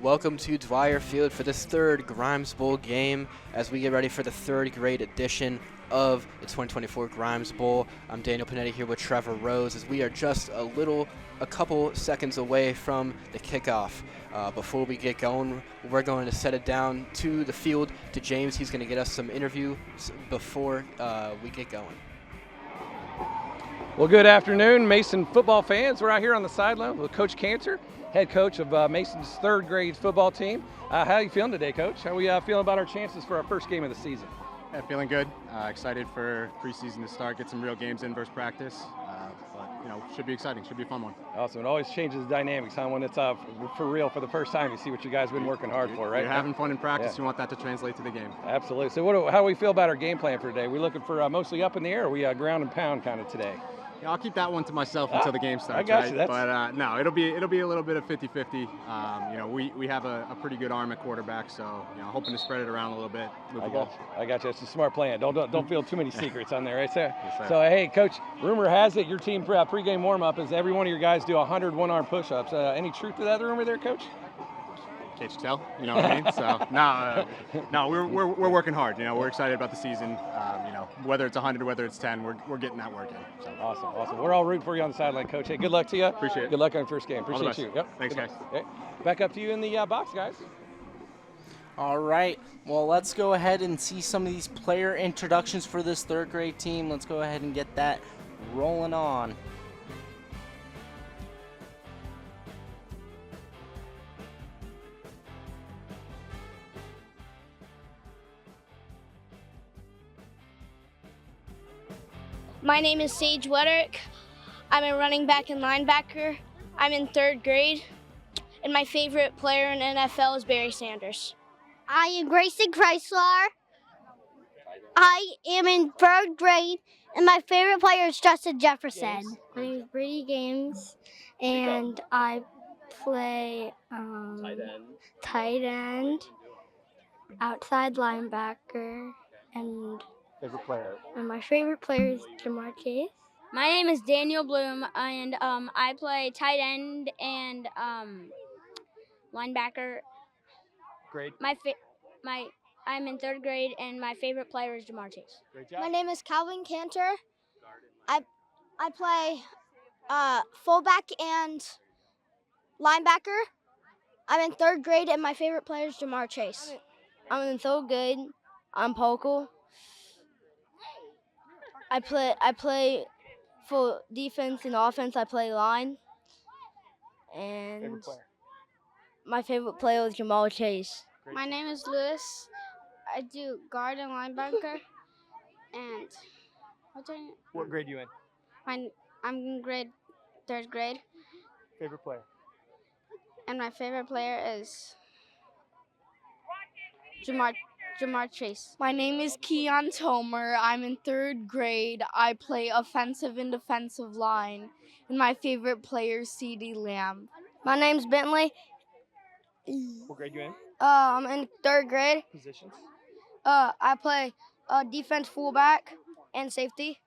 Welcome to Dwyer Field for this third Grimes Bowl game as we get ready for the third grade edition of the 2024 Grimes Bowl. I'm Daniel Panetti here with Trevor Rose as we are just a couple seconds away from the kickoff. Before we get going, we're going to set it down to the field to James. He's going to get us some interviews before we get going. Well, good afternoon, Mason football fans. We're out here on the sideline with Coach Cantor, head coach of Mason's third grade football team. How are you feeling today, Coach? How are we feeling about our chances for our first game of the season? Yeah, feeling good. Excited for preseason to start, get some real games in versus practice. But should be exciting. Should be a fun one. Awesome. It always changes the dynamics, huh? When it's for real for the first time, you see what you guys have been working hard for, right? You're having fun in practice. Yeah. You want that to translate to the game. Absolutely. So how do we feel about our game plan for today? We looking for mostly up in the air, or we ground and pound kind of today? Yeah, I'll keep that one to myself until the game starts. I got right? you. But no, it'll be a little bit of 50-50. We have a pretty good arm at quarterback, so hoping to spread it around a little bit. I got you. It's a smart plan. Don't feel too many secrets on there, right, sir? Yes, sir. So hey, Coach, rumor has it your team pregame warm-up is every one of your guys do 100 one-arm push-ups. Any truth to that rumor there, Coach? Can't you tell? You know what I mean? So no, we're working hard. We're excited about the season. Whether it's 100 or whether it's 10, we're getting that work in. So. Awesome. We're all rooting for you on the sideline, Coach. Hey, good luck to you. Appreciate it. Good luck on your first game. Appreciate you. Yep. Thanks, guys. Okay. Back up to you in the box, guys. All right. Well, let's go ahead and see some of these player introductions for this third grade team. Let's go ahead and get that rolling on. My name is Sage Wederick. I'm a running back and linebacker. I'm in third grade, and my favorite player in NFL is Barry Sanders. I am Grayson Chrysler. I am in third grade, and my favorite player is Justin Jefferson. My name is Brady Games, and I play tight end, outside linebacker, and Favorite player. And my favorite player is Jamar Chase. My name is Daniel Bloom, and I play tight end and linebacker. Great. I'm in third grade, and my favorite player is Jamar Chase. Great job. My name is Calvin Cantor. I play fullback and linebacker. I'm in third grade, and my favorite player is Jamar Chase. I'm in third grade. I'm Pokel. I play for defense and offense. I play line. And Favorite player. my favorite player is Jamal Chase. Great. My name is Lewis. I do guard and linebacker. And What grade you in? I'm in third grade, Favorite player. and my favorite player is Jamar Chase. My name is Keon Tomer. I'm in third grade. I play offensive and defensive line. And my favorite player is CeeDee Lamb. My name's Bentley. What grade you in? I'm in third grade. Positions. I play defense, fullback, and safety.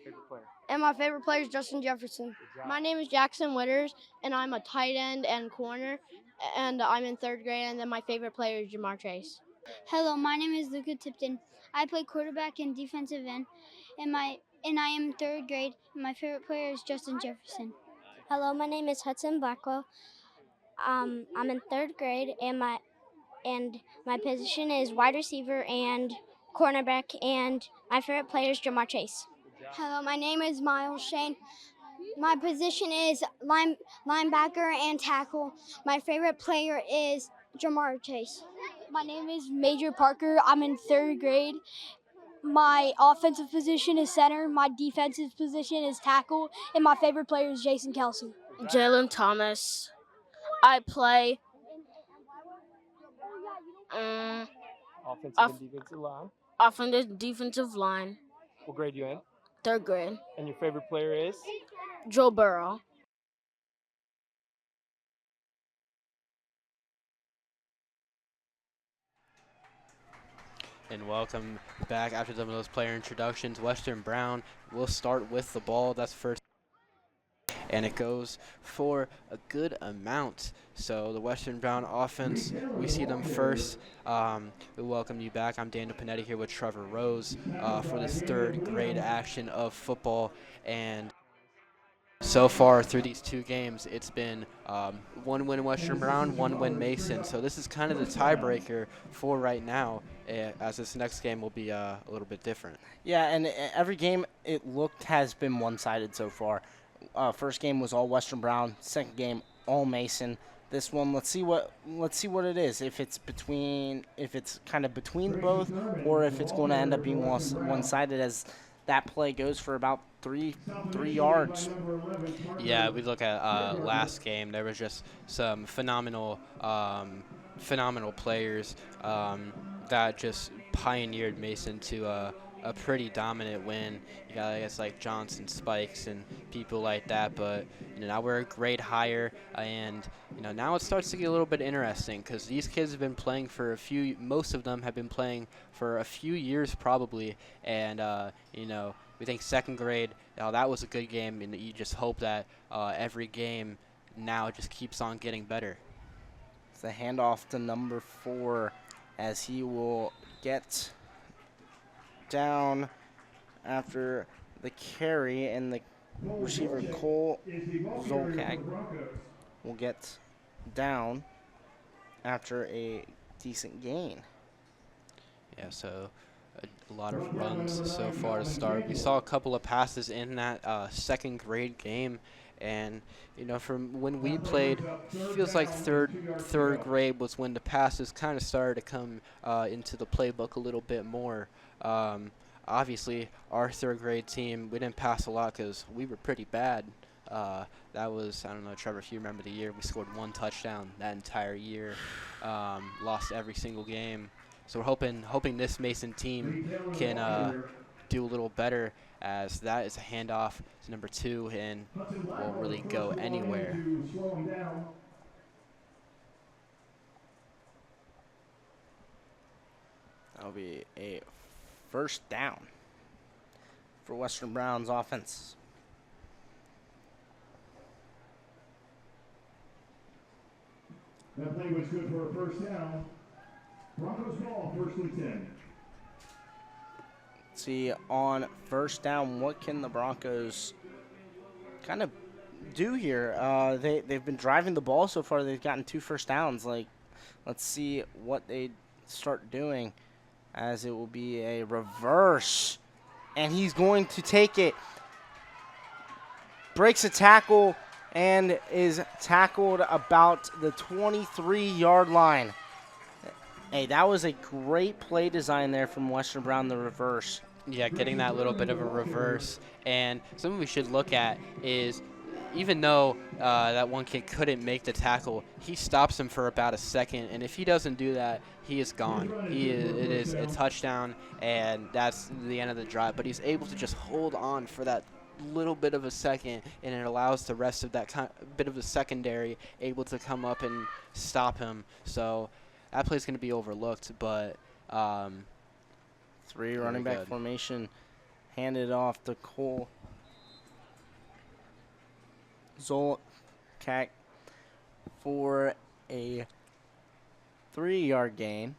Favorite player. And my favorite player is Justin Jefferson. Good job. My name is Jackson Witters, and I'm a tight end and corner. And I'm in third grade, and then my favorite player is Jamar Chase. Hello, my name is Luca Tipton. I play quarterback and defensive end, and I am third grade. My favorite player is Justin Jefferson. Hello, my name is Hudson Blackwell. I'm in third grade, and my position is wide receiver and cornerback, and my favorite player is Jamar Chase. Hello, my name is Miles Shane. My position is linebacker and tackle. My favorite player is Jamar Chase. My name is Major Parker. I'm in third grade. My offensive position is center. My defensive position is tackle. And my favorite player is Jason Kelsey. Jalen Thomas. I play Offensive and defensive line. offensive defensive line. What grade you in? Third grade. And your favorite player is? Joe Burrow. And welcome back after some of those player introductions. Western Brown will start with the ball. That's first. and it goes for a good amount. So the Western Brown offense, we see them first. We welcome you back. I'm Daniel Panetti here with Trevor Rose for this third grade action of football. And so far through these 2 games, it's been 1 win Western Brown, 1 win Mason. So this is kind of the tiebreaker for right now, as this next game will be a little bit different. Yeah, and every game it looked has been one-sided so far. First game was all Western Brown. Second game all Mason. This one, let's see what it is. If it's kind of between both, or if it's going to end up being one-sided, as that play goes for about three yards. Yeah, we look at last game. There was just some phenomenal players that just pioneered Mason to a pretty dominant win. You got, I guess, like Johnson, Spikes, and people like that. But now we're a grade higher, and now it starts to get a little bit interesting because these kids have been playing for most of them have been playing for a few years probably, and we think second grade, that was a good game, and you just hope that every game now just keeps on getting better. It's a handoff to number 4 as he will get down after the carry, and the receiver Cole Zolkak will get down after a decent gain. Yeah, so a lot of runs so far to start. We saw a couple of passes in that second grade game, and from when we played, feels like third grade was when the passes kind of started to come into the playbook a little bit more. Obviously, our third grade team, we didn't pass a lot because we were pretty bad. That was, I don't know, Trevor, if you remember the year, we scored 1 touchdown that entire year, lost every single game. So we're hoping this Mason team can do a little better, as that is a handoff to number 2 and won't really go anywhere. That'll be a first down for Western Brown's offense. That play was good for a first down. Broncos ball, first and 10. See, on first down, what can the Broncos kind of do here? They've been driving the ball so far. They've gotten 2 first downs. Let's see what they start doing, as it will be a reverse, and he's going to take it. Breaks a tackle and is tackled about the 23-yard line. Hey, that was a great play design there from Western Brown, the reverse. Yeah, getting that little bit of a reverse. And something we should look at is, even though that one kid couldn't make the tackle, he stops him for about a second. And if he doesn't do that, he is gone. It is a touchdown, and that's the end of the drive. But he's able to just hold on for that little bit of a second, and it allows the rest of that bit of the secondary able to come up and stop him. So that play is going to be overlooked, but 3 running back formation, handed off to Cole Zolkak for a 3-yard gain.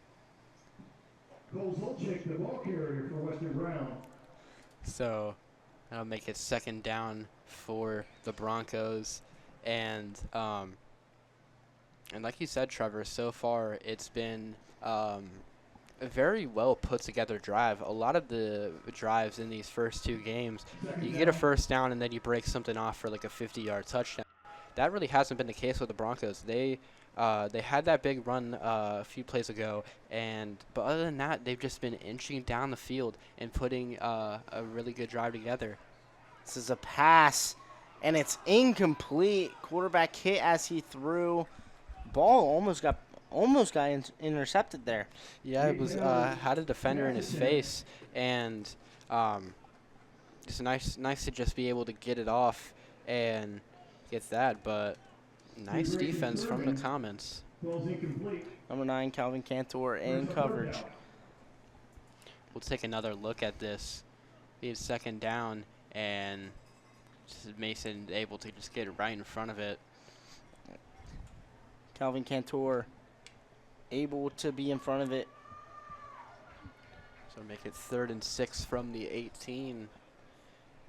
Cole Zolkak, the ball carrier for Western Brown. So that'll make it second down for the Broncos, and like you said, Trevor, so far it's been a very well put together drive. A lot of the drives in these first 2 games, you get a first down and then you break something off for like a 50-yard touchdown. That really hasn't been the case with the Broncos. They had that big run a few plays ago, but other than that, they've just been inching down the field and putting a really good drive together. This is a pass, and it's incomplete. Quarterback hit as he threw. Ball almost got intercepted there. Yeah, it was had a defender in his face, and it's nice to just be able to get it off and get that. But nice defense from the Commons. Number 9, Calvin Cantor in coverage. We'll take another look at this. It's second down, and Mason able to just get right in front of it. Calvin Cantor able to be in front of it. So make it 3rd and 6 from the 18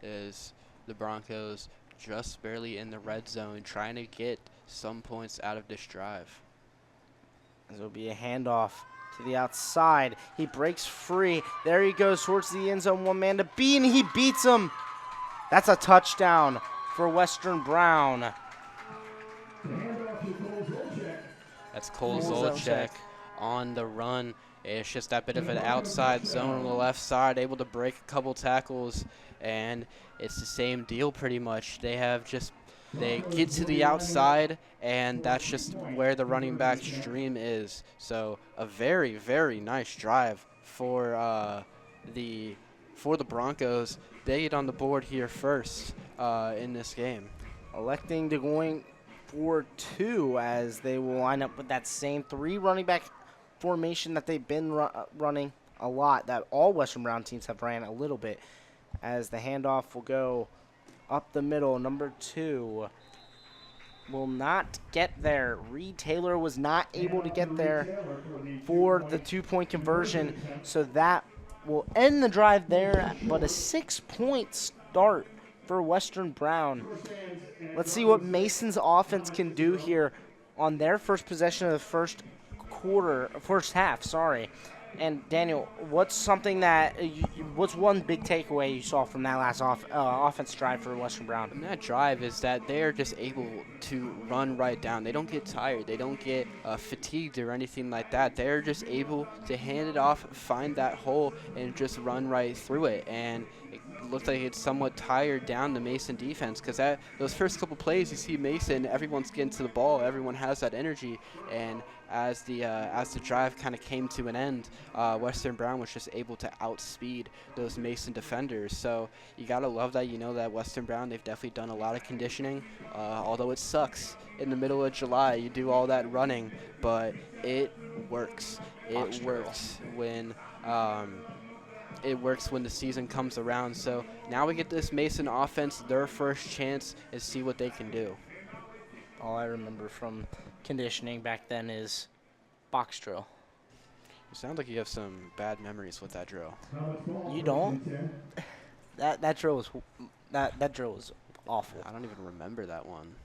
as the Broncos just barely in the red zone trying to get some points out of this drive. There'll be a handoff to the outside. He breaks free. There he goes towards the end zone. One man to beat, and he beats him. That's a touchdown for Western Brown. That's Cole Zolchek. Zolchek on the run. It's just that bit of an outside zone on the left side, able to break a couple tackles, and it's the same deal pretty much. They get to the outside, and that's just where the running back's dream is. So a very, very nice drive for the Broncos. They get on the board here first in this game. Electing to going for 2 as they will line up with that same 3 running back formation that they've been running a lot, that all Western Brown teams have ran a little bit, as the handoff will go up the middle. Number 2 will not get there. Reed Taylor was not able to get there for the 2-point conversion, so that will end the drive there, but a 6-point start for Western Brown. Let's see what Mason's offense can do here on their first possession of the first half. And Daniel, what's one big takeaway you saw from that last offense drive for Western Brown? And that drive is that they're just able to run right down. They don't get tired. They don't get fatigued or anything like that. They're just able to hand it off, find that hole, and just run right through it. And it looked like it's somewhat tired down the Mason defense, because those first couple plays, you see Mason, everyone's getting to the ball. Everyone has that energy. And as the drive kind of came to an end, Western Brown was just able to outspeed those Mason defenders. So you gotta love that. You know that Western Brown, they've definitely done a lot of conditioning, although it sucks in the middle of July. You do all that running, but it works. It works when the season comes around. So now we get this Mason offense, their first chance, and see what they can do. All I remember from conditioning back then is box drill. You sound like you have some bad memories with that drill. You don't? That drill was awful. I don't even remember that one.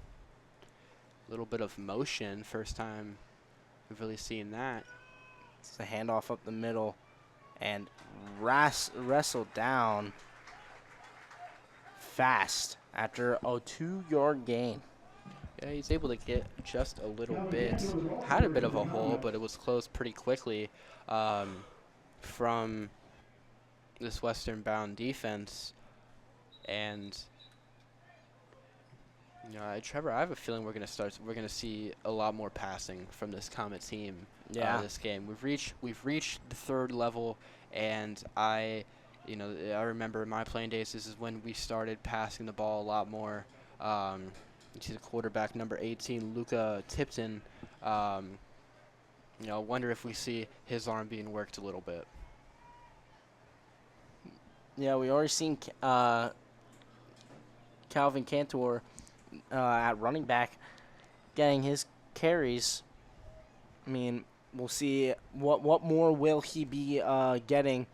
A little bit of motion, first time we've really seen that. It's a handoff up the middle and wrestled down fast after a 2-yard gain. Yeah, he's able to get just a little bit. Had a bit of a hole, but it was closed pretty quickly from this Western Bound defense. And Trevor, I have a feeling we're gonna see a lot more passing from this Comet team. This game. We've reached the 3rd level, and I remember in my playing days, this is when we started passing the ball a lot more. You see the quarterback, number 18, Luca Tipton. Wonder if we see his arm being worked a little bit. Yeah, we already seen Calvin Cantor at running back getting his carries. I mean, we'll see what more will he be getting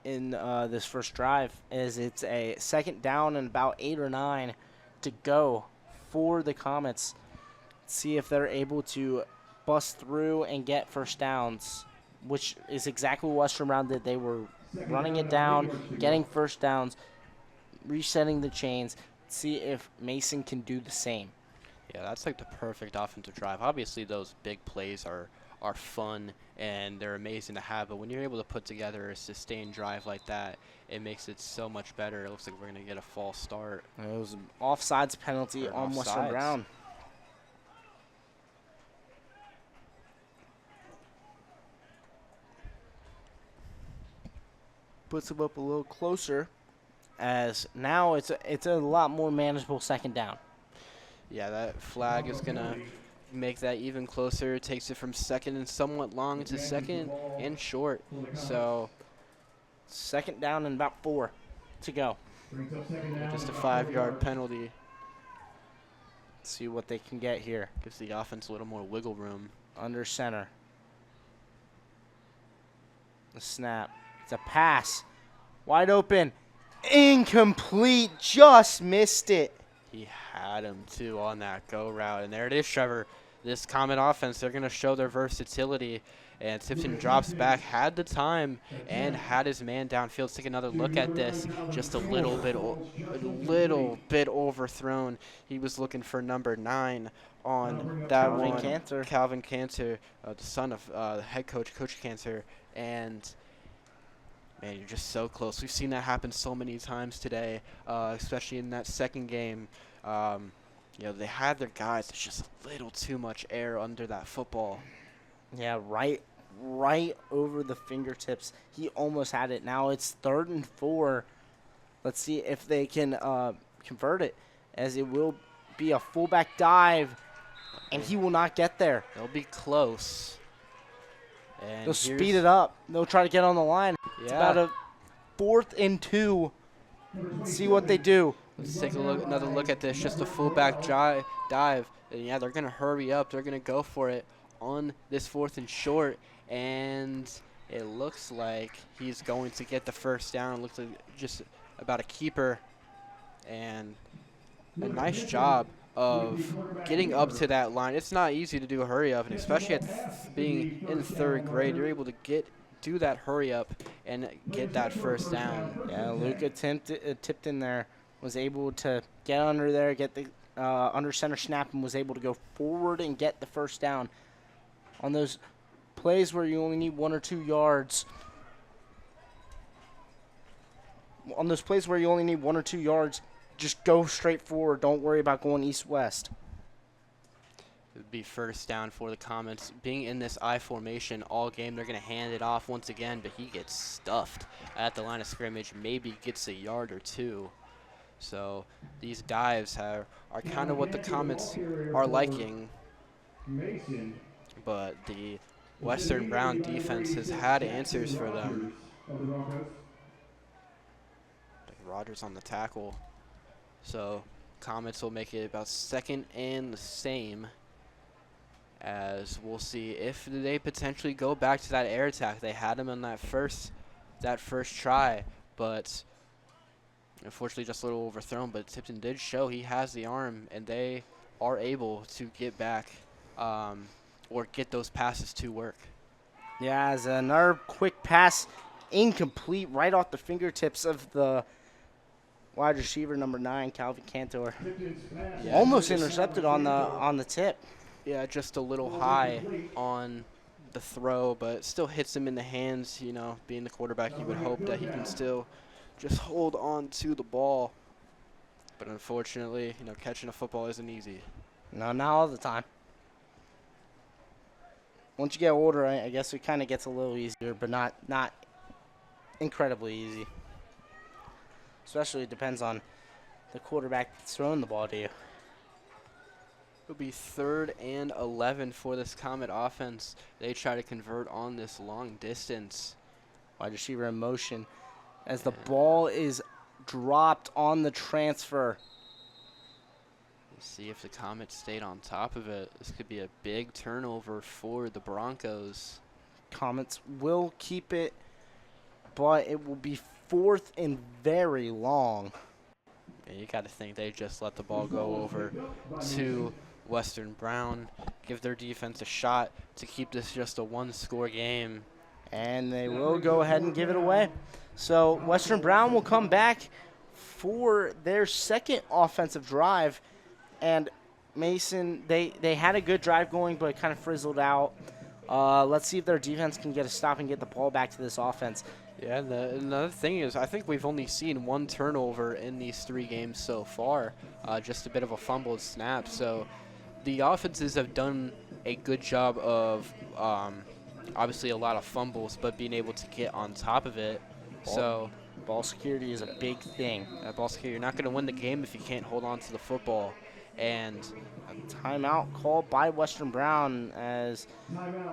in this first drive, as it's a 2nd down and about 8 or 9 to go for the Comets. See if they're able to bust through and get first downs, which is exactly what Western Brown did. They were running it down, getting first downs, resetting the chains. See if Mason can do the same. Yeah, that's like the perfect offensive drive. Obviously, those big plays are fun and they're amazing to have, but when you're able to put together a sustained drive like that, it makes it so much better. It looks like we're going to get a false start. It was an offsides penalty on Western Brown. Puts him up a little closer, as now it's a lot more manageable 2nd down. Yeah, that flag is going to make that even closer. Takes it from 2nd and somewhat long to 2nd and short. So 2nd down and about 4 to go. Brings up second down. Just a 5-yard penalty. See what they can get here. Gives the offense a little more wiggle room. Under center. The snap. It's a pass. Wide open. Incomplete. Just missed it. He had him, too, on that go route. And there it is, Trevor. This Comet offense, they're going to show their versatility. And Tipton drops back, had the time, and had his man downfield. Let's take another look at this. Just a little bit overthrown. He was looking for number 9 on that one. Cantor. Calvin Cantor, the son of the head coach, Coach Cantor. And, man, you're just so close. We've seen that happen so many times today, especially in that second game. You know, they had their guys. There's just a little too much air under that football. Yeah, right over the fingertips. He almost had it. Now it's 3rd and 4. Let's see if they can convert it, as it will be a fullback dive, and he will not get there. They'll be close. And They'll speed it up. They'll try to get on the line. Yeah. It's about a 4th and 2. Let's see what they do. Let's take another look at this. Just a fullback dive. And yeah, they're going to hurry up. They're going to go for it on this 4th and short, and it looks like he's going to get the first down. It looks like just about a keeper, and a nice job of getting up to that line. It's not easy to do a hurry up, and especially at being in 3rd grade, you're able to do that hurry up and get that first down. Yeah, Luca tipped in there, was able to get under there, get the under center snap, and was able to go forward and get the first down. On those plays where you only need 1 or 2 yards. On those plays where you only need 1 or 2 yards, just go straight forward. Don't worry about going east-west. It would be first down for the Comets. Being in this I formation all game, they're going to hand it off once again, but he gets stuffed at the line of scrimmage, maybe gets a yard or 2. So these dives are kind of what the Comets are liking. But the Western Brown defense has had answers for them. Rogers on the tackle. So Comets will make it about 2nd and the same, as we'll see if they potentially go back to that air attack. They had him on that first try, but unfortunately just a little overthrown. But Tipton did show he has the arm, and they are able to get back or get those passes to work. Yeah, as another quick pass, incomplete, right off the fingertips of the wide receiver, number 9, Calvin Cantor. Yeah, almost intercepted on the tip. Yeah, just a little high on the throw, but it still hits him in the hands. You know, being the quarterback, you would hope that he can still just hold on to the ball. But unfortunately, you know, catching a football isn't easy. No, not all the time. Once you get older, I guess it kind of gets a little easier, but not incredibly easy. Especially it depends on the quarterback that's throwing the ball to you. It'll be 3rd and 11 for this Comet offense. They try to convert on this long distance. Wide receiver in motion as the ball is dropped on the transfer. Let's see if the Comets stayed on top of it. This could be a big turnover for the Broncos. Comets will keep it, but it will be 4th and very long. Yeah, you got to think they just let the ball go over to Western Brown, give their defense a shot to keep this just a 1-score game. And they will go ahead and give it away. So Western Brown will come back for their 2nd offensive drive. And Mason, they had a good drive going, but it kind of frizzled out. Let's see if their defense can get a stop and get the ball back to this offense. Yeah, another thing is I think we've only seen 1 turnover in these 3 games so far, just a bit of a fumbled snap. So the offenses have done a good job of obviously a lot of fumbles, but being able to get on top of it. Ball security is a big thing. Ball security, you're not going to win the game if you can't hold on to the football. And a timeout called by Western Brown, as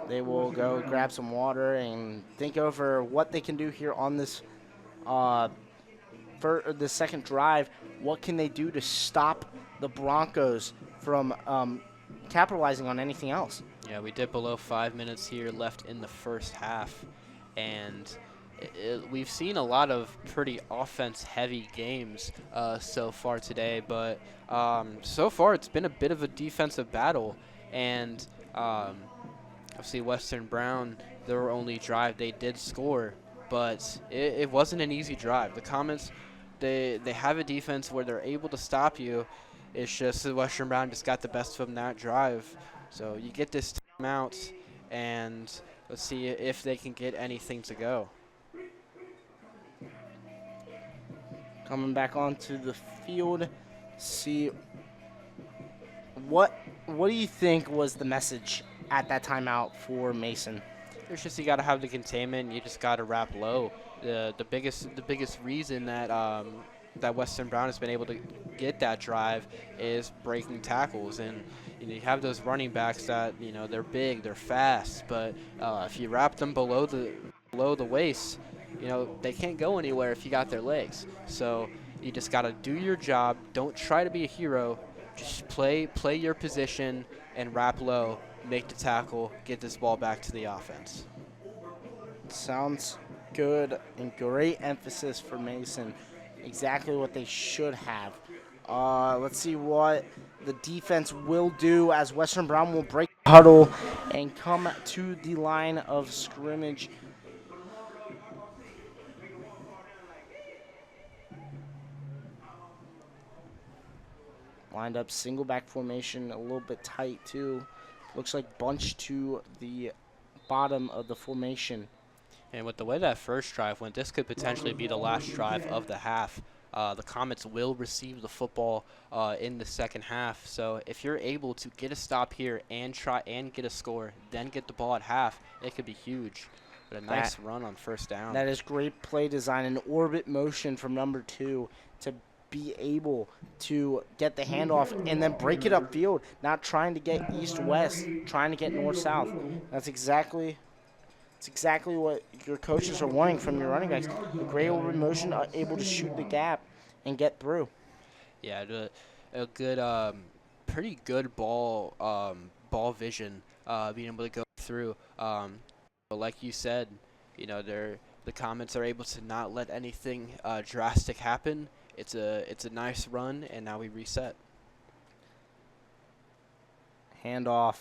they will go grab some water and think over what they can do here on this the second drive, what can they do to stop the Broncos from capitalizing on anything else? Yeah, we did below 5 minutes here left in the first half, and we've seen a lot of pretty offense-heavy games so far today, but so far it's been a bit of a defensive battle, and obviously Western Brown, their only drive, they did score, but it wasn't an easy drive. The Comets, they have a defense where they're able to stop you. It's just that Western Brown just got the best of them that drive. So you get this timeout, and let's see if they can get anything to go. Coming back onto the field, see what do you think was the message at that timeout for Mason? It's just you got to have the containment. You just got to wrap low. The biggest reason that that Western Brown has been able to get that drive is breaking tackles, and you have those running backs that they're big, they're fast, but if you wrap them below the waist, they can't go anywhere if you got their legs. So you just got to do your job. Don't try to be a hero. Just play your position and wrap low, make the tackle, get this ball back to the offense. Sounds good and great emphasis for Mason. Exactly what they should have. Let's see what the defense will do as Western Brown will break the huddle and come to the line of scrimmage. Lined up single back formation, a little bit tight too. Looks like bunch to the bottom of the formation. And with the way that first drive went, this could potentially be the last drive of the half. The Comets will receive the football in the second half. So if you're able to get a stop here and try and get a score, then get the ball at half, it could be huge. But a nice run on first down. That is great play design and orbit motion from number 2 to be able to get the handoff and then break it upfield, not trying to get east-west, trying to get north-south. That's exactly what your coaches are wanting from your running backs. A great orbit motion, able to shoot the gap and get through. Yeah, a good, pretty good ball vision, being able to go through. But like you said, the Comets are able to not let anything drastic happen. It's a nice run, and now we reset. Handoff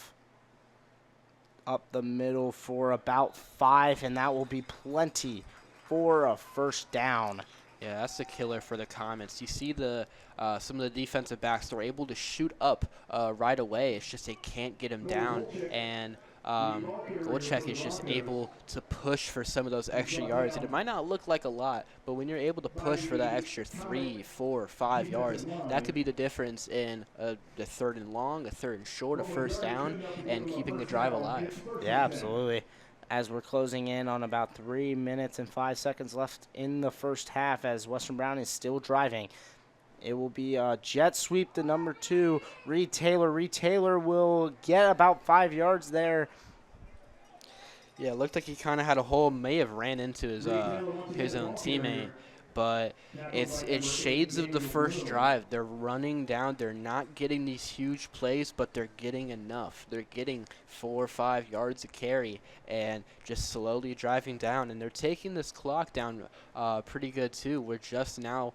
up the middle for about 5, and that will be plenty for a first down. Yeah, that's the killer for the Comets. You see some of the defensive backs, they're able to shoot up right away. It's just they can't get him down, and Golchek is just able to push for some of those extra yards. And it might not look like a lot, but when you're able to push for that extra 3, 4, 5 yards, that could be the difference in the third and long, a third and short, a first down, and keeping the drive alive. Yeah, absolutely. As we're closing in on about 3 minutes and 5 seconds left in the first half, as Western Brown is still driving. It will be a jet sweep to number 2, Reed Taylor. Reed Taylor will get about 5 yards there. Yeah, it looked like he kind of had a hole, may have ran into his own teammate, but it's shades of the first drive. They're running down. They're not getting these huge plays, but they're getting enough. They're getting 4 or 5 yards a carry and just slowly driving down, and they're taking this clock down pretty good too. We're just now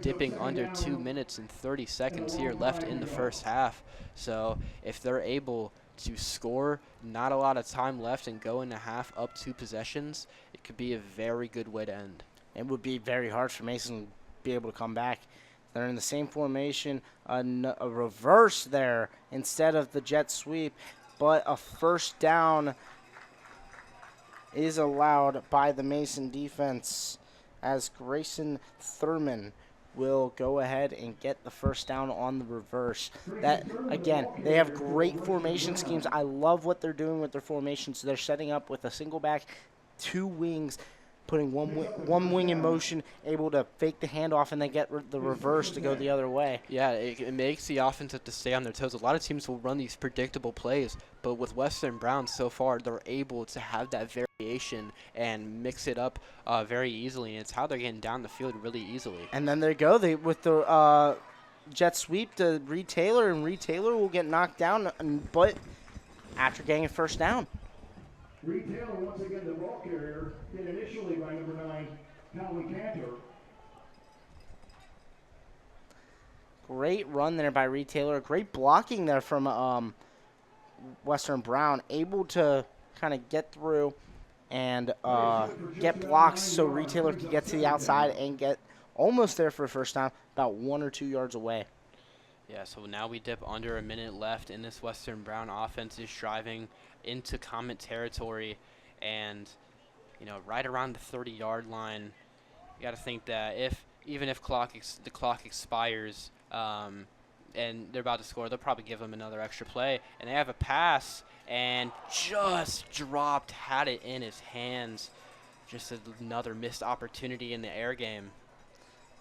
dipping under 2 minutes and 30 seconds here left in the first half. So if they're able to score, not a lot of time left, and go into half up 2 possessions, it could be a very good way to end. It would be very hard for Mason to be able to come back. They're in the same formation, a reverse there instead of the jet sweep, but a first down is allowed by the Mason defense as Grayson Thurman will go ahead and get the first down on the reverse. That, again, they have great formation schemes. I love what they're doing with their formations. They're setting up with a single back, 2 wings, putting one wing in motion, able to fake the handoff and then get the reverse to go the other way. Yeah, it makes the offense have to stay on their toes. A lot of teams will run these predictable plays, but with Western Brown so far, they're able to have that variation and mix it up very easily, and it's how they're getting down the field really easily. And then there you go. With the jet sweep to Reed Taylor, and Reed Taylor will get knocked down, but after getting a first down. Reed Taylor, once again, the ball carrier, hit initially by number 9, Cantor. Great run there by Reed Taylor. Great blocking there from Western Brown. Able to kind of get through and get blocks so Reed Taylor can get to the outside and get almost there for a first down, about 1 or 2 yards away. Yeah, so now we dip under a minute left in this Western Brown offense is driving into Comet territory, and right around the 30-yard line, you got to think that even if the clock expires and they're about to score, they'll probably give them another extra play, and they have a pass and just had it in his hands. Just another missed opportunity in the air game.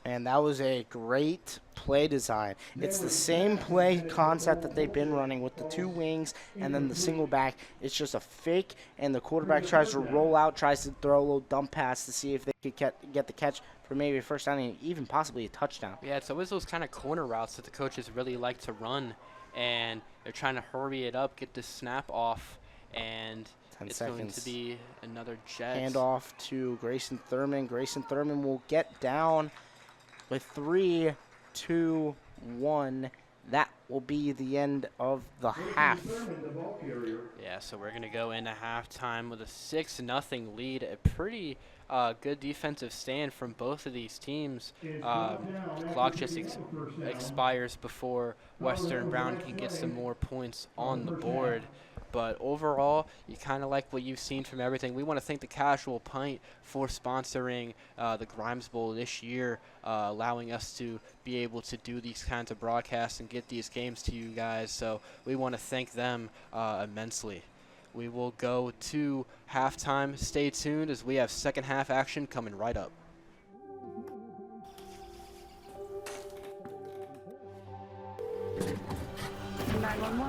And that was a great play design. It's the same play concept that they've been running with the 2 wings and then the single back. It's just a fake, and the quarterback tries to roll out, tries to throw a little dump pass to see if they could get the catch for maybe a first down and even possibly a touchdown. Yeah, it's always those kind of corner routes that the coaches really like to run, and they're trying to hurry it up, get the snap off, and 10 it's seconds. going to be another jet. Handoff to Grayson Thurman. Grayson Thurman will get down with 3, 2, 1. That will be the end of the half. Yeah, so we're going to go into halftime with a 6-0 lead. A pretty good defensive stand from both of these teams. The clock just expires before Western Brown can get some more points on the board. But overall, you kind of like what you've seen from everything. We want to thank the Casual Pint for sponsoring the Grimes Bowl this year, allowing us to be able to do these kinds of broadcasts and get these games to you guys. So we want to thank them immensely. We will go to halftime. Stay tuned as we have second half action coming right up.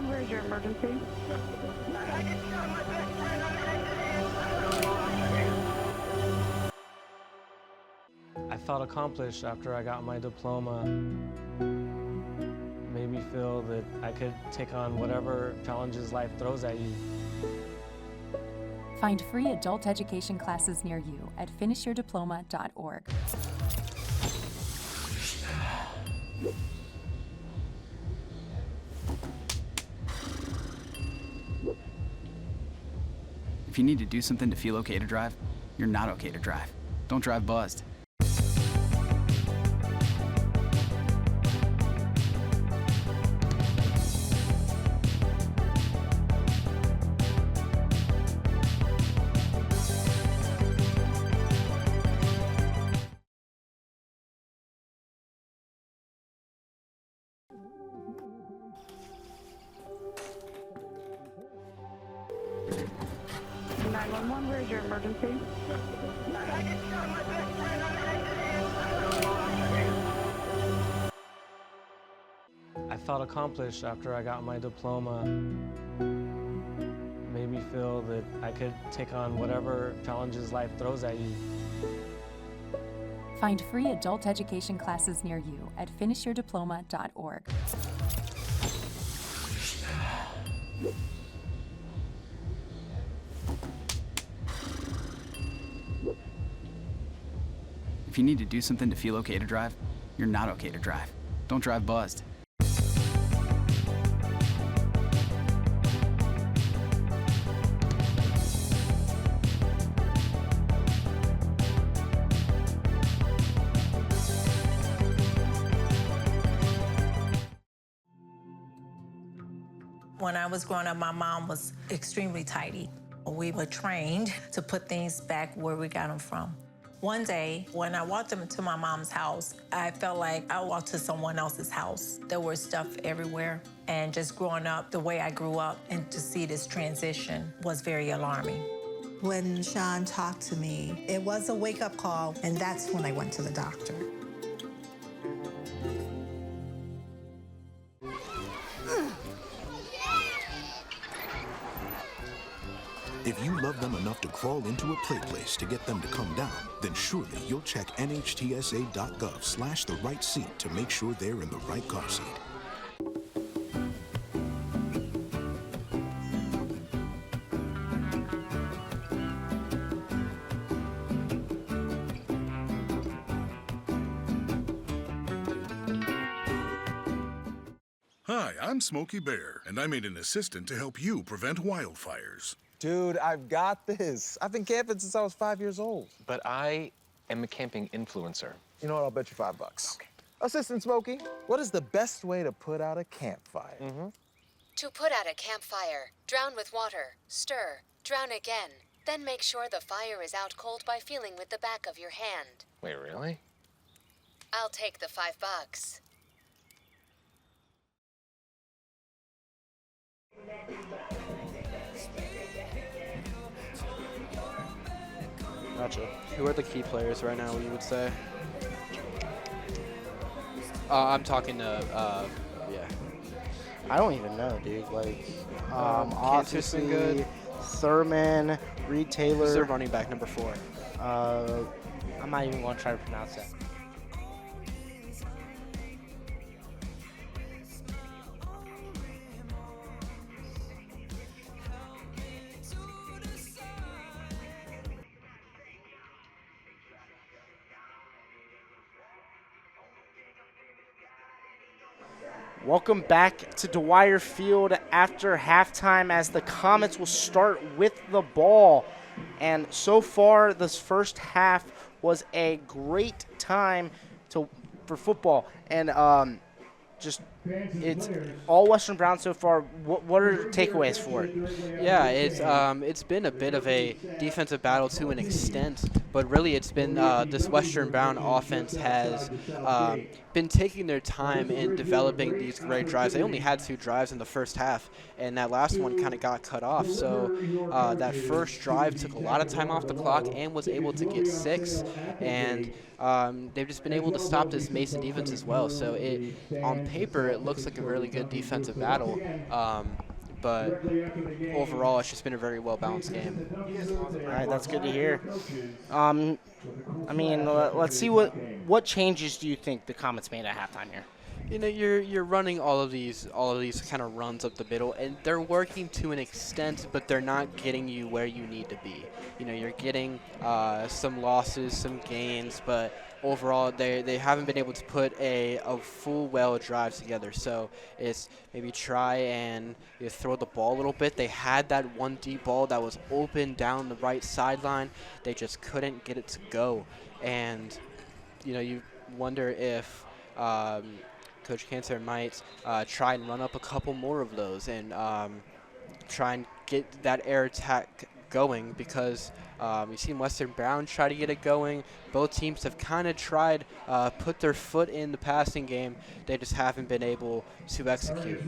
Where's your emergency? I felt accomplished after I got my diploma. Made me feel that I could take on whatever challenges life throws at you. Find free adult education classes near you at finishyourdiploma.org. If you need to do something to feel okay to drive, you're not okay to drive. Don't drive buzzed. Where's your emergency? I felt accomplished after I got my diploma. Made me feel that I could take on whatever challenges life throws at you. Find free adult education classes near you at finishyourdiploma.org. If you need to do something to feel okay to drive, you're not okay to drive. Don't drive buzzed. When I was growing up, my mom was extremely tidy. We were trained to put things back where we got them from. One day, when I walked into my mom's house, I felt like I walked to someone else's house. There was stuff everywhere, and just growing up the way I grew up and to see this transition was very alarming. When Sean talked to me, it was a wake-up call, and that's when I went to the doctor. If you love them enough to crawl into a play place to get them to come down, then surely you'll check nhtsa.gov/the right seat to make sure they're in the right car seat. Hi, I'm Smokey Bear, and I made an assistant to help you prevent wildfires. Dude, I've got this. I've been camping since I was 5 years old. But I am a camping influencer. You know what? I'll bet you $5. Okay. Assistant Smokey, what is the best way to put out a campfire? To put out a campfire, drown with water, stir, drown again. Then make sure the fire is out cold by feeling with the back of your hand. Wait, really? I'll take the $5. Gotcha. Who are the key players right now, you would say? I'm talking to, yeah. I don't even know, dude. Like, Cantor's obviously, been good. Thurman, Reed Taylor. Who's their running back, number 4? I'm not even going to try to pronounce that. Welcome back to Dwyer Field after halftime as the Comets will start with the ball. And so far, this first half was a great time for football. And it's all Western Brown so far. What are the takeaways for it? Yeah, it's been a bit of a defensive battle to an extent, but really it's been this Western Brown offense has been taking their time in developing these great drives. They only had 2 drives in the first half, and that last one kind of got cut off. So that first drive took a lot of time off the clock and was able to get 6, and they've just been able to stop this Mason defense as well. So on paper, it looks like a really good defensive battle, but overall, it's just been a very well-balanced game. All right, that's good to hear. I mean, let's see what changes do you think the Comets made at halftime here? You know, you're running all of these kind of runs up the middle, and they're working to an extent, but they're not getting you where you need to be. You know, you're getting some losses, some gains, but overall they haven't been able to put a full well drive together. So it's maybe try and throw the ball a little bit. They had that one deep ball that was open down the right sideline. They just couldn't get it to go, and you know, you wonder if Coach Cantor might try and run up a couple more of those and try and get that air attack going, because we've seen Western Brown try to get it going. Both teams have kind of tried put their foot in the passing game. They just haven't been able to execute.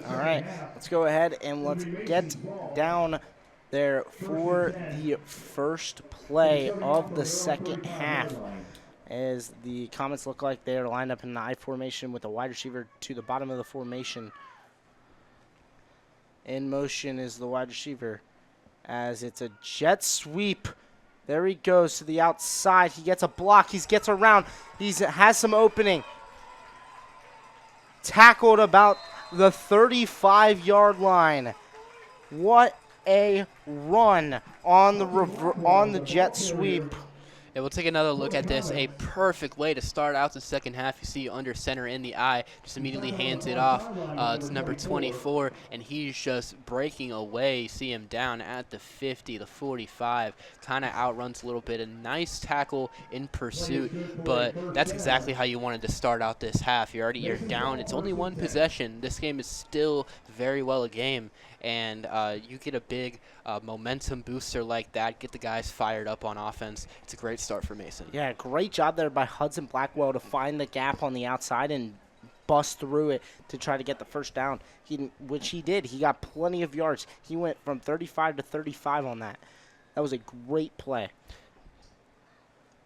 All right, let's go ahead and let's get down there for the first play of the second half, as the Comets look like they're lined up in the I formation with a wide receiver to the bottom of the formation. In motion is the wide receiver, as it's a jet sweep. There he goes to the outside. He gets a block. He gets around. He has some opening. Tackled about the 35-yard line. What a run on the jet sweep. Yeah, we'll take another look at this. A perfect way to start out the second half. You see under center in the eye, just immediately hands it off to number 24, and he's just breaking away. You see him down at the 50, the 45, kind of outruns a little bit. A nice tackle in pursuit, but that's exactly how you wanted to start out this half. You're down. It's only one possession. This game is still very well a game, and you get a big momentum booster like that, get the guys fired up on offense. It's a great start for Mason. Yeah, great job there by Hudson Blackwell to find the gap on the outside and bust through it to try to get the first down, which he did. He got plenty of yards. He went from 35 to 35 on that. That was a great play.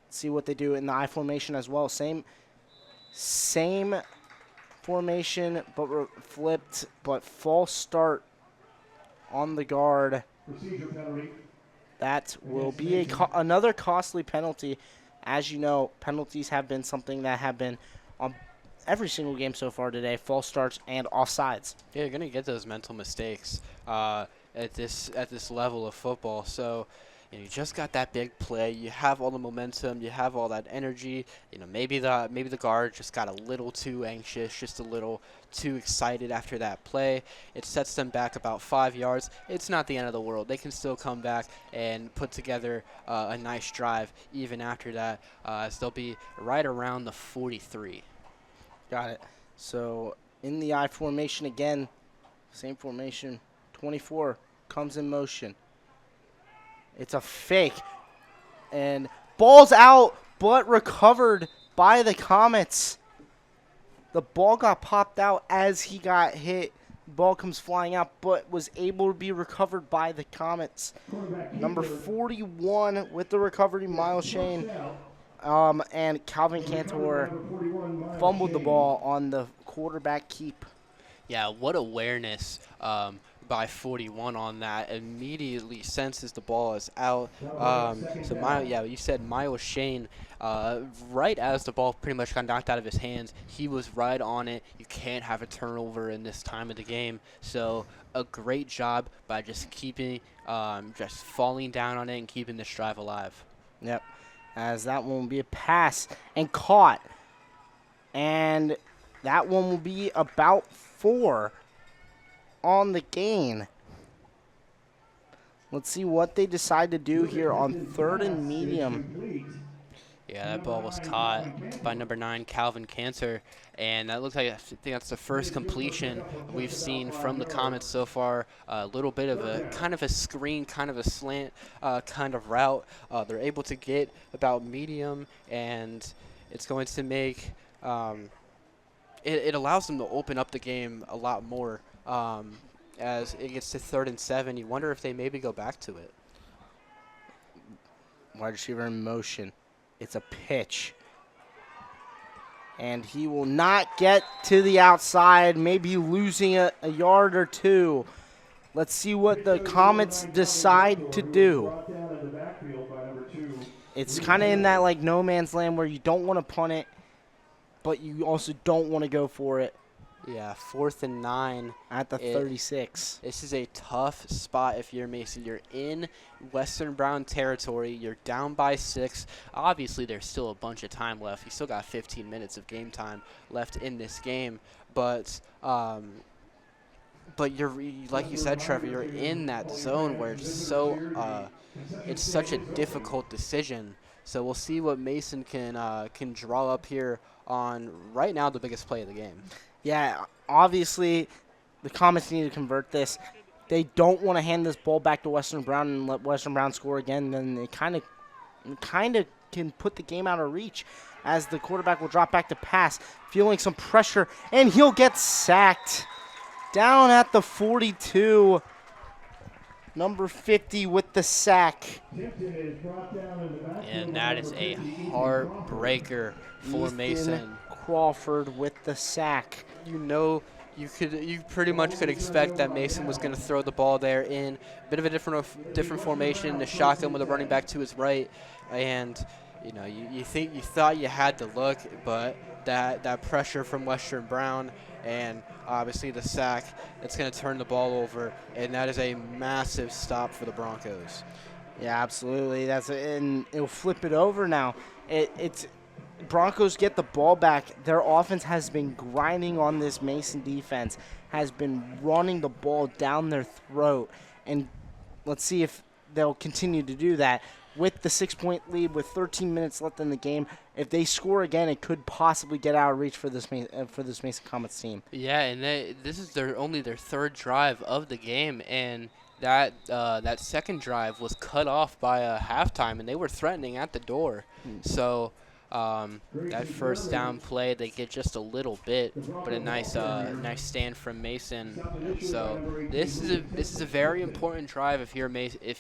See what they do in the I formation as well. Same formation, but flipped, but false start on the guard. Procedure penalty. That will be another costly penalty. As you know, penalties have been something that have been on every single game so far today, false starts and offsides. Yeah, you're going to get those mental mistakes at this level of football. So, you just got that big play. You have all the momentum. You have all that energy. Maybe the guard just got a little too anxious, just a little too excited after that play. It sets them back about 5 yards. It's not the end of the world. They can still come back and put together a nice drive even after that, as they'll be right around the 43. Got it. So in the I formation again, same formation, 24 comes in motion. It's a fake. And ball's out, but recovered by the Comets. The ball got popped out as he got hit. Ball comes flying out, but was able to be recovered by the Comets. Number 41 with the recovery, Miles Shane. And Calvin Cantor fumbled the ball on the quarterback keep. Yeah, what awareness by 41 on that. Immediately senses the ball is out. You said Miles Shane, right as the ball pretty much got knocked out of his hands, he was right on it. You can't have a turnover in this time of the game. So a great job by just keeping, just falling down on it and keeping this drive alive. Yep. As that one will be a pass and caught. And that one will be about 4 on the gain. Let's see what they decide to do here on 3rd and medium. Yeah, that ball was caught by number 9, Calvin Cantor. And that looks like, I think that's the first completion we've seen from the Comets so far. A little bit of a kind of a screen, kind of a slant kind of route. They're able to get about medium, and it's going to make it allows them to open up the game a lot more. As it gets to 3rd and 7, you wonder if they maybe go back to it. Wide receiver in motion. It's a pitch. And he will not get to the outside, maybe losing a yard or two. Let's see what the Comets decide to do. It's kind of in that like no man's land where you don't want to punt it, but you also don't want to go for it. Yeah, 4th and 9. At the 36. This is a tough spot if you're Mason. You're in Western Brown territory. You're down by 6. Obviously, there's still a bunch of time left. You still got 15 minutes of game time left in this game. But you're, like you said, Trevor, you're in that zone where it's such a difficult decision. So we'll see what Mason can draw up here on right now the biggest play of the game. Yeah, obviously the Comets need to convert this. They don't want to hand this ball back to Western Brown and let Western Brown score again. Then they kind of can put the game out of reach as the quarterback will drop back to pass, feeling some pressure, and he'll get sacked down at the 42. Number 50 with the sack. And that is a heartbreaker for Mason. Crawford with the sack. You pretty much could expect that Mason was going to throw the ball there in a bit of a different formation, the shotgun with a running back to his right, and you thought you had the look, but that pressure from Western Brown and obviously the sack, it's going to turn the ball over, and that is a massive stop for the Broncos. Yeah, absolutely. And it'll flip it over now. It's Broncos get the ball back. Their offense has been grinding on this Mason defense, has been running the ball down their throat, and let's see if they'll continue to do that. With the 6-point lead, with 13 minutes left in the game, if they score again, it could possibly get out of reach for this Mason Comets team. Yeah, and this is only their 3rd drive of the game, and that second drive was cut off by a halftime, and they were threatening at the door. So That first down play, they get just a little bit, but a nice stand from Mason. So this is a very important drive if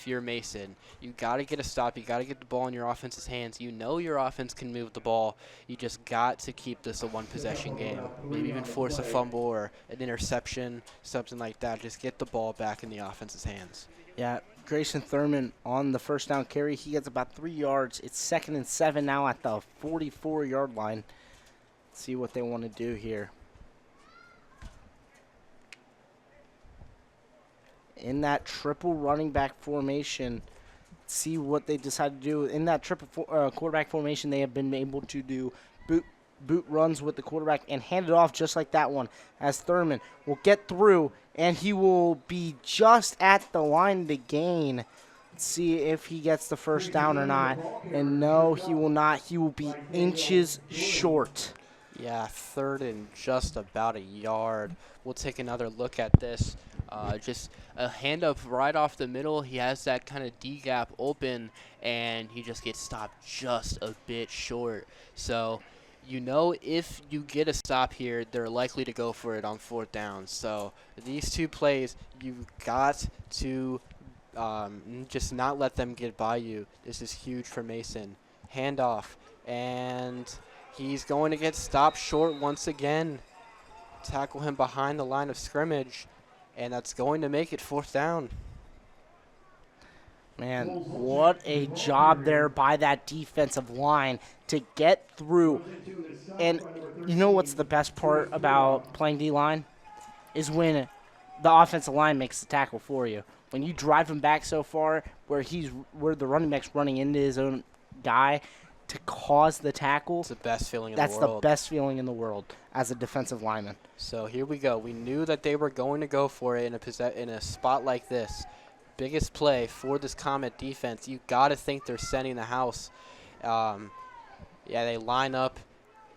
you're Mason. You got to get a stop. You got to get the ball in your offense's hands. You know your offense can move the ball. You just got to keep this a one-possession game. Maybe even force a fumble or an interception, something like that. Just get the ball back in the offense's hands. Yeah, Grayson Thurman on the first down carry. He gets about 3 yards. It's 2nd and 7 now at the 44-yard line. Let's see what they want to do here. In that triple running back formation, see what they decide to do. In that triple quarterback formation, they have been able to do boot runs with the quarterback and hand it off just like that one, as Thurman will get through, and he will be just at the line to gain. Let's see if he gets the first down or not. And no, he will not. He will be inches short. Yeah, 3rd and just about a yard. We'll take another look at this. Just a handoff right off the middle. He has that kind of D gap open, and he just gets stopped just a bit short. So you know if you get a stop here, they're likely to go for it on 4th down. So these two plays, you've got to just not let them get by you. This is huge for Mason. Handoff, and he's going to get stopped short once again. Tackle him behind the line of scrimmage, and that's going to make it 4th down. Man, what a job there by that defensive line to get through. And you know what's the best part about playing D-line? Is when the offensive line makes the tackle for you. When you drive him back so far where the running back's running into his own guy to cause the tackle. It's the best feeling in the world. That's the best feeling in the world as a defensive lineman. So here we go. We knew that they were going to go for it in a spot like this. Biggest play for this Comet defense. You got to think they're sending the house. Yeah, they line up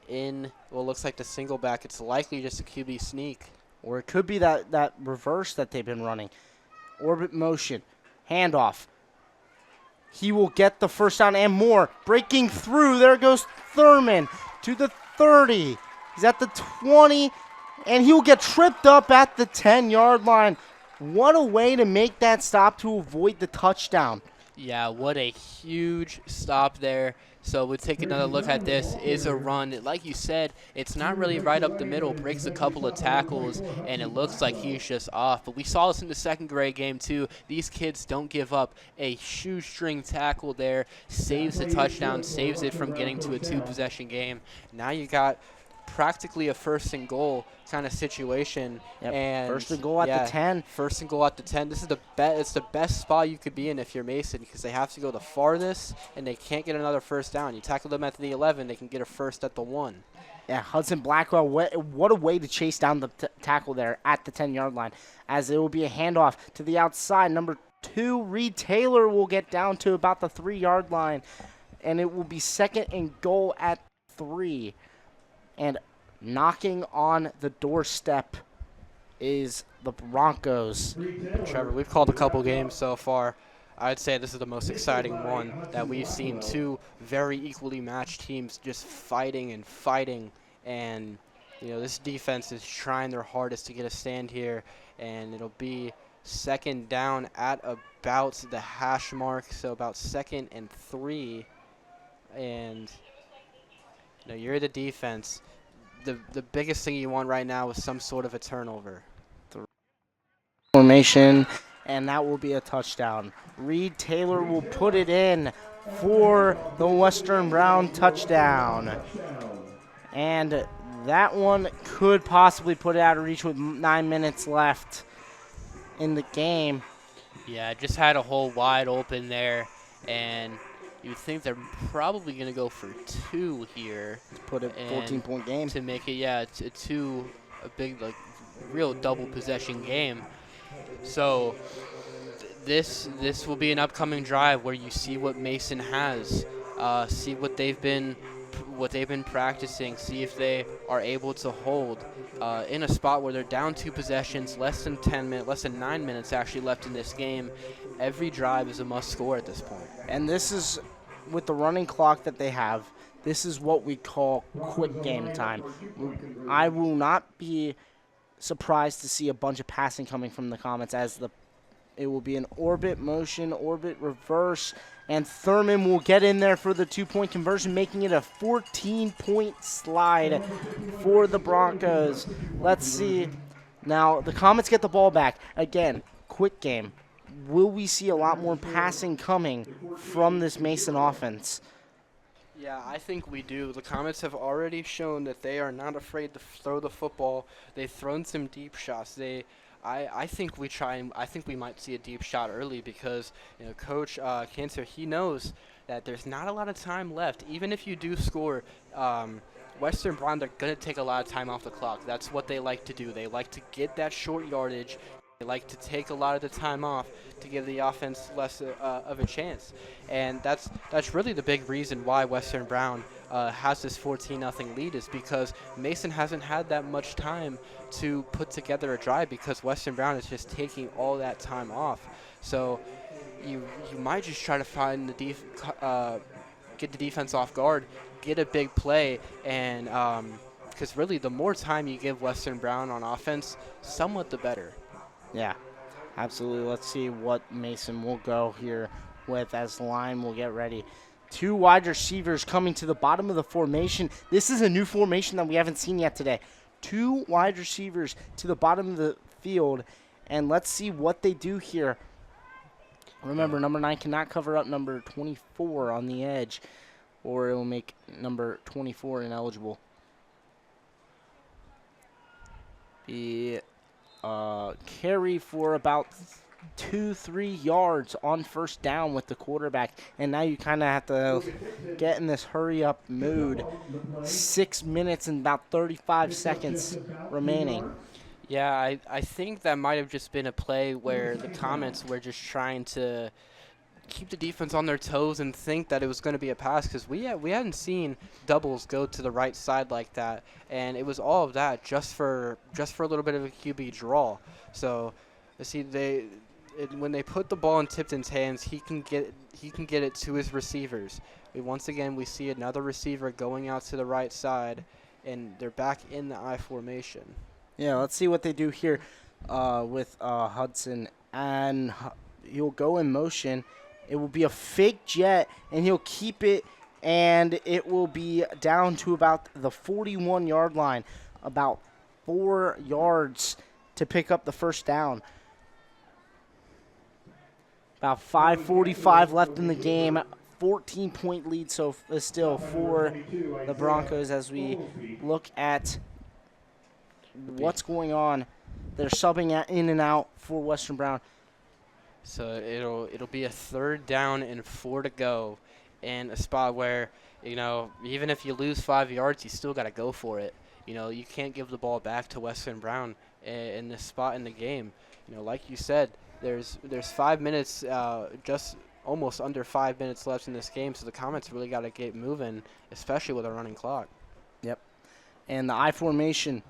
in what looks like the single back. It's likely just a QB sneak. Or it could be that reverse that they've been running. Orbit motion. Handoff. He will get the first down and more. Breaking through. There goes Thurman to the 30. He's at the 20. And he will get tripped up at the 10-yard line. What a way to make that stop to avoid the touchdown. Yeah, what a huge stop there. So we'll take another look at this. Is a run. Like you said, it's not really right up the middle. Breaks a couple of tackles, and it looks like he's just off. But we saw this in the 2nd grade game, too. These kids don't give up. A shoestring tackle there. Saves the touchdown. Saves it from getting to a 2-possession game. Now you got practically a 1st and goal kind of situation. Yep. And 1st and goal at the 10. 1st and goal at the 10. This is it's the best spot you could be in if you're Mason, because they have to go the farthest and they can't get another 1st down. You tackle them at the 11, they can get a 1st at the 1. Yeah, Hudson Blackwell, what a way to chase down the tackle there at the 10-yard line, as it will be a handoff to the outside. Number 2, Reed Taylor, will get down to about the 3-yard line, and it will be 2nd and goal at 3. And knocking on the doorstep is the Broncos. Trevor, we've called a couple games so far. I'd say this is the most exciting one that we've seen. 2 very equally matched teams just fighting. And, you know, this defense is trying their hardest to get a stand here. And it'll be 2nd down at about the hash mark, so about 2nd and 3. And no, you're the defense. The biggest thing you want right now is some sort of a turnover. Formation, and that will be a touchdown. Reed Taylor will put it in for the Western Brown touchdown. And that one could possibly put it out of reach with 9 minutes left in the game. Yeah, just had a hole wide open there, and you'd think they're probably going to go for 2 here. To put a 14-point game. To make it, a big, real double possession game. So this will be an upcoming drive where you see what Mason has, see what they've been practicing, see if they are able to hold in a spot where they're down 2 possessions, less than 9 minutes actually left in this game. Every drive is a must score at this point. And this is with the running clock that they have. This is what we call quick game time. I will not be surprised to see a bunch of passing coming from the Comets as it will be an orbit motion, orbit reverse, and Thurman will get in there for the 2-point conversion, making it a 14-point slide for the Broncos. Let's see. Now, the Comets get the ball back. Again, quick game. Will we see a lot more passing coming from this Mason offense? Yeah, I think we do. The Comets have already shown that they are not afraid to throw the football. They've thrown some deep shots. I think we might see a deep shot early because Coach Cantor, he knows that there's not a lot of time left. Even if you do score, Western Brown, they're going to take a lot of time off the clock. That's what they like to do. They like to get that short yardage. They like to take a lot of the time off to give the offense less of a chance. And that's really the big reason why Western Brown has this 14-0 lead, is because Mason hasn't had that much time to put together a drive because Western Brown is just taking all that time off. So you might just try to find get the defense off guard, get a big play, and because really the more time you give Western Brown on offense, somewhat the better. Yeah, absolutely. Let's see what Mason will go here with as the line will get ready. 2 wide receivers coming to the bottom of the formation. This is a new formation that we haven't seen yet today. 2 wide receivers to the bottom of the field, and let's see what they do here. Remember, number 9 cannot cover up number 24 on the edge, or it will make number 24 ineligible. The carry for about 2-3 yards on first down with the quarterback, and now you kind of have to get in this hurry-up mood. 6 minutes and about 35 seconds remaining. Yeah, I think that might have just been a play where the Comets were just trying to keep the defense on their toes and think that it was going to be a pass, because we hadn't seen doubles go to the right side like that, and it was all of that just for a little bit of a QB draw. So, see, when they put the ball in Tipton's hands, he can get it to his receivers. Once again, we see another receiver going out to the right side, and they're back in the I formation. Yeah, let's see what they do here with Hudson, and he'll go in motion. It will be a fake jet, and he'll keep it, and it will be down to about the 41-yard line, about 4 yards to pick up the first down. About 5:45 left in the game. 14-point lead still for the Broncos as we look at what's going on. They're subbing in and out for Western Brown. So it'll be a 3rd down and 4 to go, in a spot where even if you lose 5 yards, you still got to go for it. You can't give the ball back to Western Brown in this spot in the game. Like you said, there's 5 minutes, just almost under 5 minutes left in this game, so the Comets really got to get moving, especially with a running clock. Yep. And the I formation,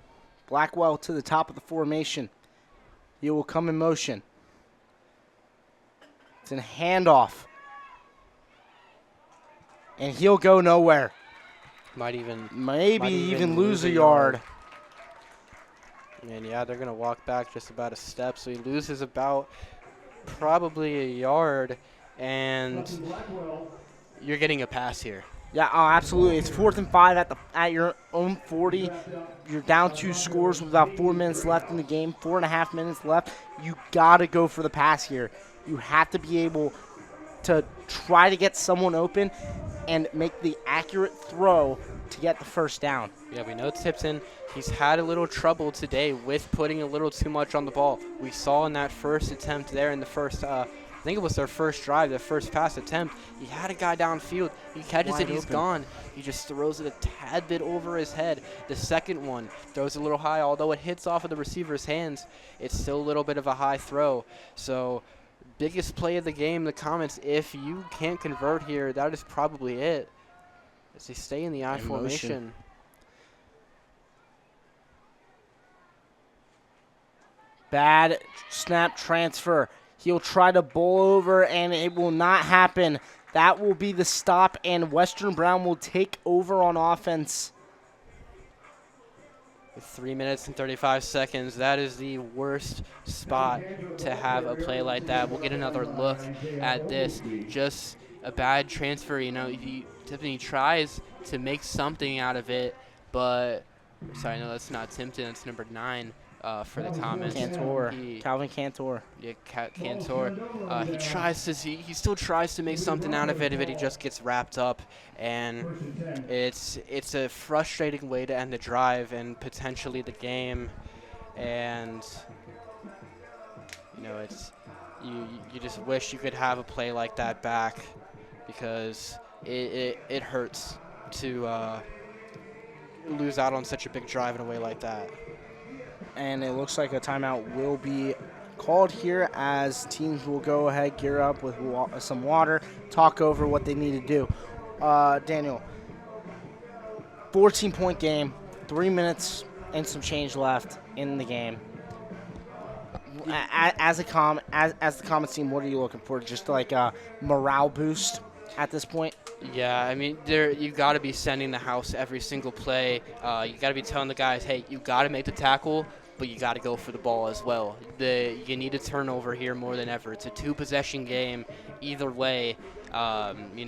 Blackwell to the top of the formation. He will come in motion. It's a handoff. And he'll go nowhere. Might even lose a yard. And yeah, they're going to walk back just about a step. So he loses about probably a yard. And you're getting a pass here. Yeah, absolutely. It's 4th and 5 at your own 40. You're down 2 scores with about 4 minutes left in the game, 4.5 minutes left. You got to go for the pass here. You have to be able to try to get someone open and make the accurate throw to get the first down. Yeah, we know Tipton, he's had a little trouble today with putting a little too much on the ball. We saw in that first attempt there in the first, I think it was their first drive, their first pass attempt, he had a guy downfield. He catches it, he's gone. He just throws it a tad bit over his head. The second one throws a little high, although it hits off of the receiver's hands, it's still a little bit of a high throw. So biggest play of the game, the Comets, if you can't convert here, that is probably it. As they stay in the I formation. Bad snap transfer. He'll try to bowl over, and it will not happen. That will be the stop, and Western Brown will take over on offense. With 3 minutes and 35 seconds, that is the worst spot to have a play like that. We'll get another look at this. Just a bad transfer. Tiffany tries to make something out of it, but sorry, no, that's not Timpton. That's number 9 for the Comets. Cantor, Calvin Cantor. Yeah, Cantor. He still tries to make something out of it, but he just gets wrapped up, and it's a frustrating way to end the drive and potentially the game. And it's you just wish you could have a play like that back, because it hurts to lose out on such a big drive in a way like that. And it looks like a timeout will be called here, as teams will go ahead, gear up with some water, talk over what they need to do. Daniel, 14-point game, 3 minutes and some change left in the game. As the Comets team, what are you looking for? Just like a morale boost at this point? Yeah, I mean, you got to be sending the house every single play. You got to be telling the guys, hey, you got to make the tackle, but you got to go for the ball as well. You need a turnover here more than ever. It's a 2-possession game either way. Obviously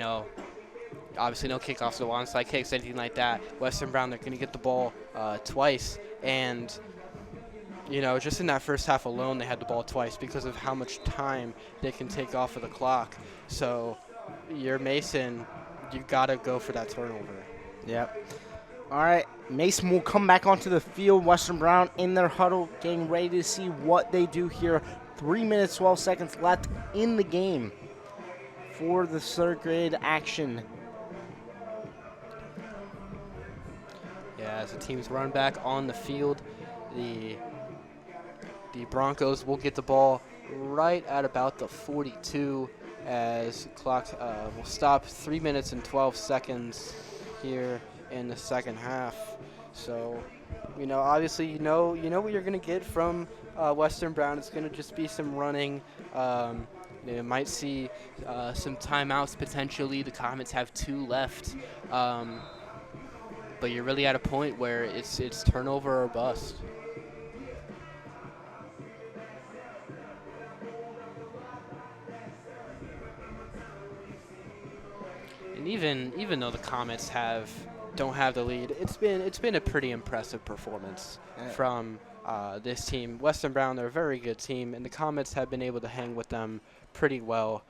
no kickoffs, no onside kicks, anything like that. Western Brown, they're going to get the ball twice. And, just in that first half alone, they had the ball twice because of how much time they can take off of the clock. So you're Mason, you got to go for that turnover. Yep. All right, Mason will come back onto the field. Western Brown in their huddle, getting ready to see what they do here. 3 minutes, 12 seconds left in the game for the third grade action. Yeah, as the teams run back on the field, the Broncos will get the ball right at about the 42, as clock will stop. 3 minutes and 12 seconds here in the second half. So, obviously, you know what you're going to get from Western Brown. It's going to just be some running. You might see some timeouts potentially. The Comets have 2 left. But you're really at a point where it's turnover or bust. And even though the Comets don't have the lead, it's been a pretty impressive performance from this team. Western Brown, they're a very good team, and the Comets have been able to hang with them pretty well.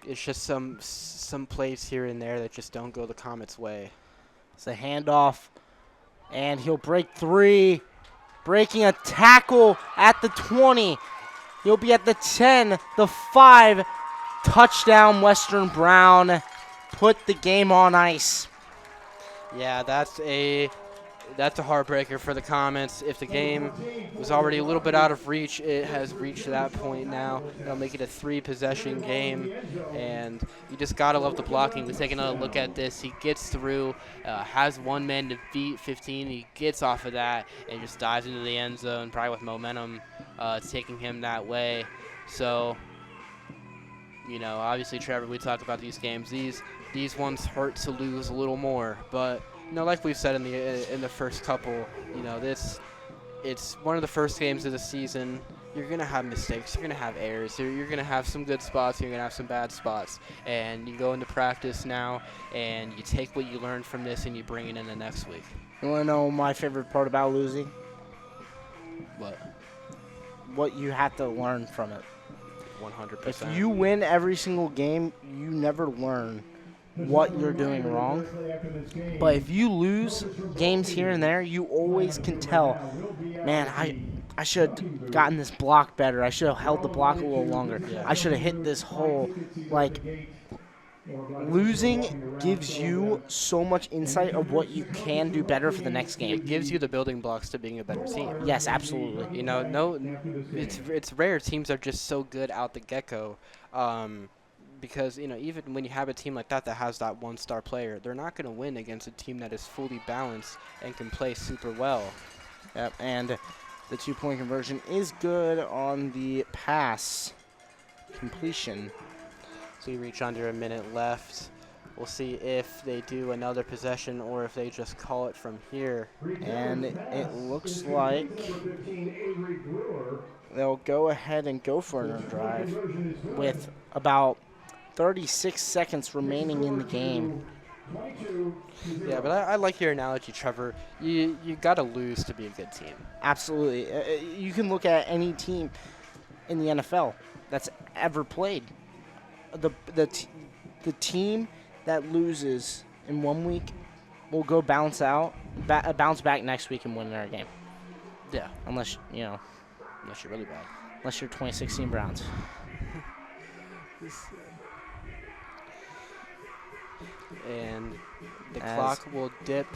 It's just some plays here and there that just don't go the Comets' way. It's a handoff, and he'll break 3, breaking a tackle at the 20. He'll be at the 10, the 5. Touchdown, Western Brown. Put the game on ice. Yeah, that's a heartbreaker for the Comets. If the game was already a little bit out of reach, it has reached that point now. They'll make it a 3-possession game, and you just got to love the blocking. We take another look at this. He gets through, has one man to beat 15. He gets off of that and just dives into the end zone, probably with momentum taking him that way. So, obviously, Trevor, we talk about these games. These ones hurt to lose a little more, but like we've said in the first couple, it's one of the first games of the season. You're gonna have mistakes. You're gonna have errors. You're gonna have some good spots. You're gonna have some bad spots. And you go into practice now, and you take what you learned from this, and you bring it in the next week. You wanna know my favorite part about losing? What? What you have to learn from it. 100%. If you win every single game, you never learn what you're doing wrong. But if you lose games here and there, you always can tell, man, I should have gotten this block better. I should have held the block a little longer. Yeah. I should have hit this hole. Losing gives you so much insight of what you can do better for the next game. It gives you the building blocks to being a better team. Yes, absolutely. It's rare. Teams are just so good out the get-go. Because, even when you have a team like that has that one-star player, they're not going to win against a team that is fully balanced and can play super well. Yep, and the 2-point conversion is good on the pass. completion. So you reach under a minute left. We'll see if they do another possession or if they just call it from here. And it looks like they'll go ahead and go for another drive with about 36 seconds remaining in the game. Yeah, but I like your analogy, Trevor. You got to lose to be a good team. Absolutely. You can look at any team in the NFL that's ever played. The team that loses in 1 week will go bounce back next week and win their game. Yeah. Unless you're really bad. Unless you're 2016 Browns. And the clock will dip,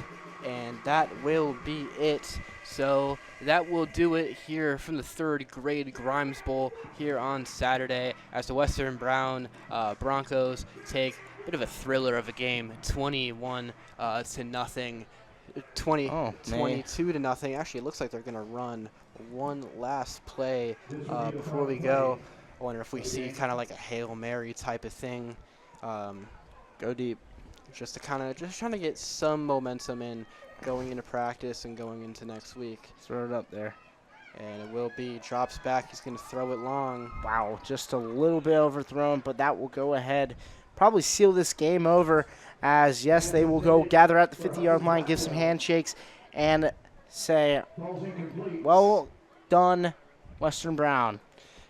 and that will be it. So that will do it here from the 3rd grade Grimes Bowl here on Saturday as the Western Broncos take a bit of a thriller of a game, 21 to nothing, 22 to nothing. Actually, it looks like they're going to run one last play before we go. I wonder if we see kind of like a Hail Mary type of thing. Go deep. Just trying to get some momentum in going into practice and going into next week. Throw it up there. And it will be, drops back, he's going to throw it long. Wow, just a little bit overthrown, but that will go ahead, probably seal this game over as, yes, they will go gather at the 50-yard line, give some handshakes, and say, well done, Western Brown.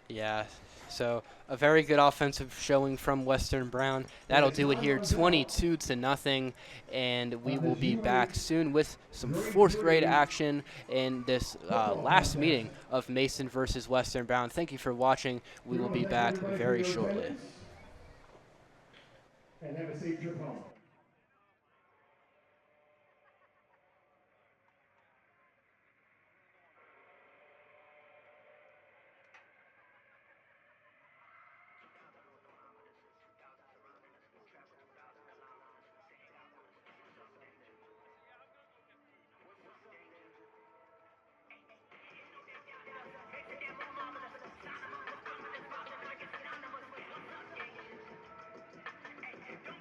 Yeah, so a very good offensive showing from Western Brown. That'll do it here, 22 to nothing, and we will be back soon with some 4th grade action in this last meeting of Mason versus Western Brown. Thank you for watching. We will be back very shortly. And have a safe trip home.